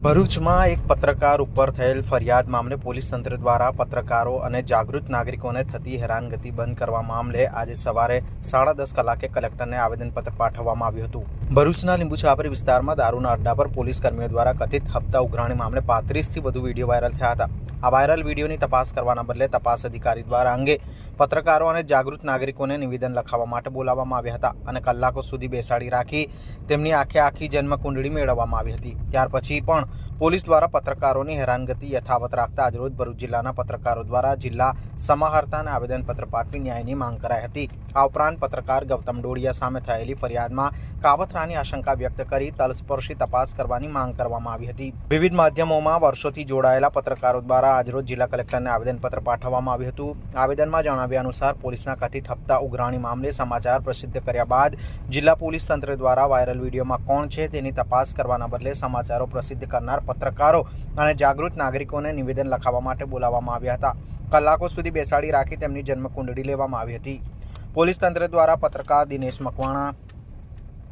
ભરૂચમાં એક પત્રકાર ઉપર થયેલ ફરિયાદ મામલે પોલીસ તંત્ર દ્વારા પત્રકારો અને જાગૃત નાગરિકોને થતી હેરાનગતિ બંધ કરવા મામલે આજે સવારે 10:30 કલાકે કલેક્ટરને આવેદનપત્ર પાઠવવામાં આવ્યું હતું। ભરૂચના લીંબુ છાપરી વિસ્તારમાં દારૂના અડ્ડા પર પોલીસ કર્મીઓ દ્વારા કથિત હપ્તા ઉઘરાણી મામલે 35થી વધુ વિડીયો વાયરલ થયા હતા। આ વાયરલ વિડીયોની તપાસ કરવાના બદલે તપાસ અધિકારી દ્વારા અંગે પત્રકારો અને જાગૃત નાગરિકોને નિવેદન લખાવવા માટે બોલાવવામાં આવ્યા હતા અને કલાકો સુધી બેસાડી રાખી તેમની આખી જન્મકુંડળી મેળવવામાં આવી હતી। ત્યાર પછી પણ પોલીસ દ્વારા પત્રકારોની હેરાનગતિ યથાવત રાખતા આજરોજ ભરૂચ જિલ્લાના પત્રકારો દ્વારા જિલ્લા સમાહર્તાને આવેદનપત્ર પાઠવી ન્યાયની માંગ કરાઈ હતી। આ ઉપરાંત પત્રકાર ગૌતમ ડોડિયા સામે થયેલી ફરિયાદમાં કાવતરાની આશંકા વ્યક્ત કરી તલસ્પર્શી તપાસ કરવાની માંગ કરવામાં આવી હતી। વિવિધ માધ્યમોમાં વર્ષોથી જોડાયેલા પત્રકારો દ્વારા આજરોજ જિલ્લા કલેક્ટરને આવેદનપત્ર પાઠવવામાં આવ્યું હતું। આવેદનમાં જણાવ્યા અનુસાર પોલીસના કથિત હપ્તા ઉઘરાણી મામલે સમાચાર પ્રસિદ્ધ કર્યા બાદ જિલ્લા પોલીસ તંત્ર દ્વારા વાયરલ વિડીયોમાં કોણ છે તેની તપાસ કરવાના બદલે સમાચારો પ્રસિદ્ધ કરનાર પત્રકારો અને જાગૃત નાગરિકોને નિવેદન લખાવવા માટે બોલાવવામાં આવ્યા હતા। કલાકો સુધી બેસાડી રાખી તેમની જન્મકુંડળી લેવામાં આવી હતી। પોલીસ તંત્ર દ્વારા પત્રકાર દિનેશ મકવાણા,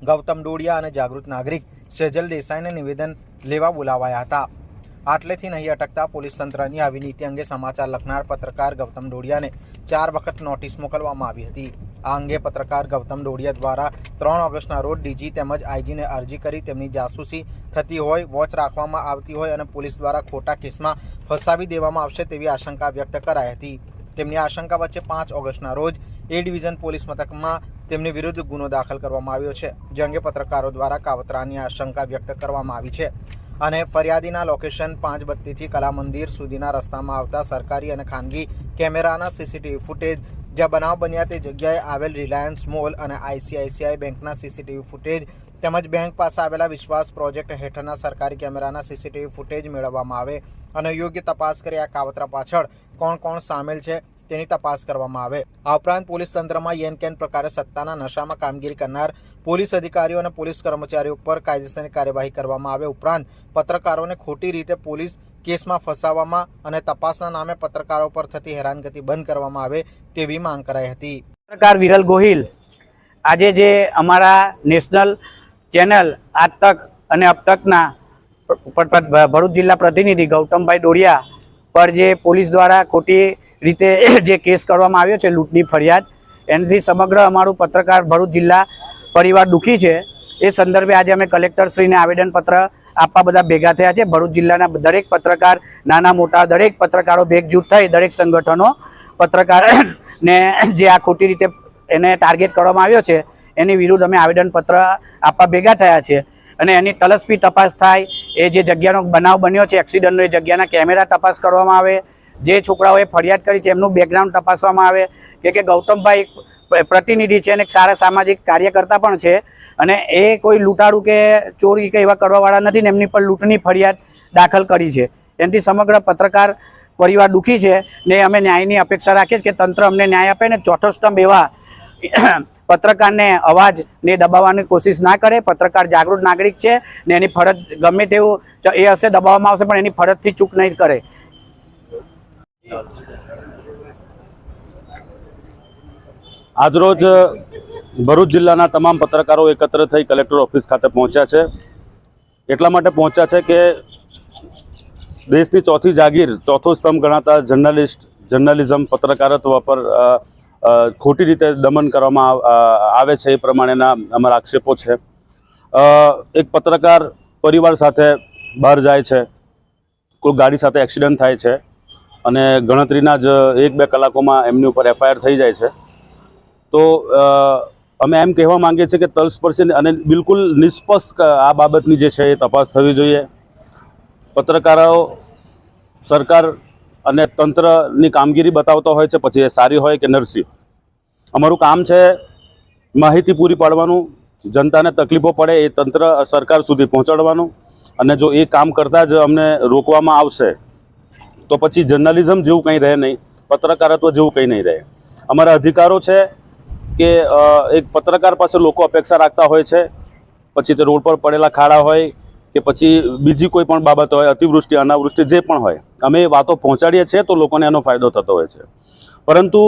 ગૌતમ ડોડિયા અને જાગૃત નાગરિક સેજલ દેસાઈને નિવેદન લેવા બોલાવાયા હતા। આટલેથી નહીં અટકતા પોલીસ તંત્રની આવી નીતિ અંગે સમાચાર લખનાર પત્રકાર ગૌતમ ડોડિયાને 4 વખત નોટિસ મોકલવામાં આવી હતી। આ અંગે પત્રકાર ગૌતમ ડોડિયા દ્વારા 3 ઓગસ્ટના રોજ ડીજી તેમજ આઈજીને અરજી કરી તેમની જાસૂસી થતી હોય, વોચ રાખવામાં આવતી હોય અને પોલીસ દ્વારા ખોટા કેસમાં ફસાવી દેવામાં આવશે તેવી આશંકા વ્યક્ત કરાઈ હતી। તેમની આશંકા વચ્ચે 5 ઓગસ્ટના રોજ એ ડિવિઝન પોલીસ મથકમાં તેમની વિરુદ્ધ ગુનો દાખલ કરવામાં આવ્યો છે, જે અંગે પત્રકારો દ્વારા કાવતરાની આશંકા વ્યક્ત કરવામાં આવી છે અને ફરિયાદીના લોકેશન 532થી કલા મંદિર સુધીના રસ્તામાં આવતા સરકારી અને ખાનગી કેમેરાના સીસીટીવી ફૂટેજ, જ્યાં બનાવ બન્યા તે જગ્યાએ આવેલ રિલાયન્સ મોલ અને આઈસીઆઈસીઆઈ બેંકના સીસીટીવી ફૂટેજ તેમજ બેંક પાસે આવેલા વિશ્વાસ પ્રોજેક્ટ હેઠળના સરકારી કેમેરાના સીસીટીવી ફૂટેજ મેળવવામાં આવે અને યોગ્ય તપાસ કરી આ કાવતરા પાછળ કોણ સામેલ છે તેની તપાસ કરવામાં આવે। આ ઉપરાંત પોલીસ તંત્રમાં યેનકેન પ્રકારે સત્તાના નશામાં કામગીરી કરનાર પોલીસ અધિકારીઓ અને પોલીસ કર્મચારીઓ પર કાયદેસરની કાર્યવાહી કરવામાં આવે। ઉપરાંત પત્રકારોને ખોટી રીતે પોલીસ કેસમાં ફસાવવામાં અને તપાસના નામે પત્રકારો પર થતી હેરાનગતિ બંધ કરવામાં આવે તેવી માંગ કરાઈ હતી। પત્રકાર વિરલ ગોહિલ આજે જે અમારા નેશનલ ચેનલ આજ તક અને અબ તકના ભરૂચ જિલ્લા પ્રતિનિધિ ગૌતમભાઈ ડોડિયા પર જે પોલીસ દ્વારા ખોટી રીતે જે કેસ કરવામાં આવ્યો છે, લૂંટની ફરિયાદ, એનાથી સમગ્ર અમારું પત્રકાર ભરૂચ જિલ્લા પરિવાર દુઃખી છે। એ સંદર્ભે આજે અમે કલેક્ટરશ્રીને આવેદનપત્ર આપવા બધા ભેગા થયા છે। ભરૂચ જિલ્લાના દરેક પત્રકાર, નાના મોટા દરેક પત્રકારો ભેગજૂથ થઈ દરેક સંગઠનો પત્રકારને જે આ ખોટી રીતે એને ટાર્ગેટ કરવામાં આવ્યો છે એની વિરુદ્ધ અમે આવેદનપત્ર આપવા ભેગા થયા છે અને એની તલસ્પી તપાસ થાય। એ જે જગ્યાનો બનાવ બન્યો છે એક્સિડન્ટનો, એ જગ્યાના કેમેરા તપાસ કરવામાં આવે, જે છોકરાઓએ ફરિયાદ કરી છે એમનું બેકગ્રાઉન્ડ તપાસવામાં આવે કે ગૌતમભાઈ પ્રતિનિધિ છે અને એક સારા સામાજિક કાર્યકર્તા પણ છે અને એ કોઈ લૂંટાડું કે ચોરી કે એવા કરવાવાળા નથી ને એમની પર લૂંટની ફરિયાદ દાખલ કરી છે। એનાથી સમગ્ર પત્રકાર પરિવાર દુઃખી છે ને અમે ન્યાયની અપેક્ષા રાખીએ કે તંત્ર અમને ન્યાય આપે ને ચોથો સ્તંભ એવા પત્રકારને અવાજને દબાવવાની કોશિશ ના કરે। પત્રકાર જાગૃત નાગરિક છે ને એની ફરજ ગમે તેવું એ હશે દબાવવામાં આવશે પણ એની ફરજથી ચૂક નહીં કરે। આજરોજ ભરૂચ જિલ્લાના તમામ પત્રકારો એકત્ર થઈ કલેક્ટર ઓફિસ ખાતે પહોંચ્યા છે। એટલા માટે પહોંચ્યા છે કે દેશની ચોથી જાગીર, ચોથો સ્તંભ ગણાતા જર્નલિઝમ, પત્રકારત્વ પર ખોટી રીતે દમન કરવામાં આવે છે, એ પ્રમાણેના અમારા આક્ષેપો છે। એક પત્રકાર પરિવાર સાથે બહાર જાય છે, કોઈ ગાડી સાથે એક્સિડન્ટ થાય છે અને ગણતરીના જ 1-2 કલાકોમાં એમની ઉપર એફઆઈઆર થઈ જાય છે। તો અમે એમ કહેવા માંગીએ છીએ કે તલસ્પર્શી અને બિલકુલ નિષ્પક્ષ આ બાબતની જે છે એ તપાસ થવી જોઈએ। પત્રકારો સરકાર અને તંત્રની કામગીરી બતાવતો હોય છે, પછી એ સારી હોય કે નરસી। અમારું કામ છે માહિતી પૂરી પાડવાનું, જનતાને તકલીફો પડે એ તંત્ર સરકાર સુધી પહોંચાડવાનું અને જો એ કામ કરતાં જ અમને રોકવામાં આવશે તો પછી જર્નલિઝમ જેવું કંઈ રહે નહીં, પત્રકારત્વ જેવું કંઈ નહીં રહે। અમારા અધિકારો છે કે એક પત્રકાર પાસે લોકો અપેક્ષા રાખતા હોય છે, પછી તે રોડ પર પડેલા ખાડા હોય કે પછી બીજી કોઈ પણ બાબત હોય, અતિવૃષ્ટિ અનાવૃષ્ટિ જે પણ હોય, અમે એ વાતો પહોંચાડીએ છીએ તો લોકોને એનો ફાયદો થતો હોય છે। પરંતુ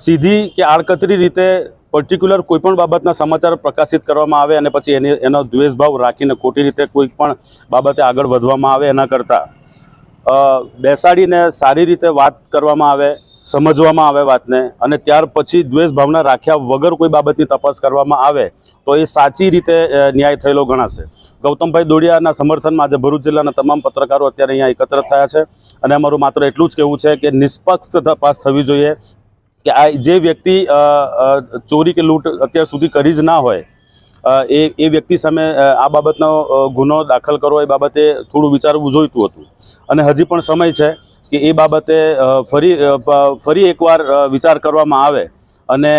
સીધી કે આડકતરી રીતે પર્ટિક્યુલર કોઈપણ બાબતના સમાચાર પ્રકાશિત કરવામાં આવે અને પછી એનો દ્વેષભાવ રાખીને ખોટી રીતે કોઈ પણ બાબતે આગળ વધવામાં આવે એના કરતાં બેસાડીને સારી રીતે વાત કરવામાં આવે, સમજવામાં આવે વાતને, અને ત્યાર પછી દ્વેષ ભાવના રાખ્યા વગર કોઈ બાબતની તપાસ કરવામાં આવે તો એ સાચી રીતે ન્યાય થયેલો ગણાશે. ગૌતમભાઈ દોડિયાના સમર્થનમાં આજે ભરૂચ જિલ્લાના તમામ પત્રકારો અત્યારે અહીંયા એકત્ર થયા છે અને અમારું માત્ર એટલું જ કહેવું છે કે નિષ્પક્ષ તપાસ થવી જોઈએ કે આ જે વ્યક્તિ ચોરી કે લૂંટ અત્યાર સુધી કરી જ ના હોય એ વ્યક્તિ સામે આ બાબતનો ગુનો દાખલ કરવો એ બાબતે થોડું વિચારવું જોઈતું હતું અને હજી પણ સમય છે કે એ બાબતે ફરી એકવાર વિચાર કરવામાં આવે અને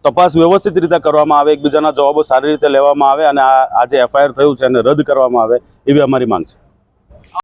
તપાસ વ્યવસ્થિત રીતે કરવામાં આવે, એકબીજાના જવાબો સારી રીતે લેવામાં આવે અને આ જે એફઆઈઆર થયું છે એને રદ કરવામાં આવે એવી અમારી માંગ છે.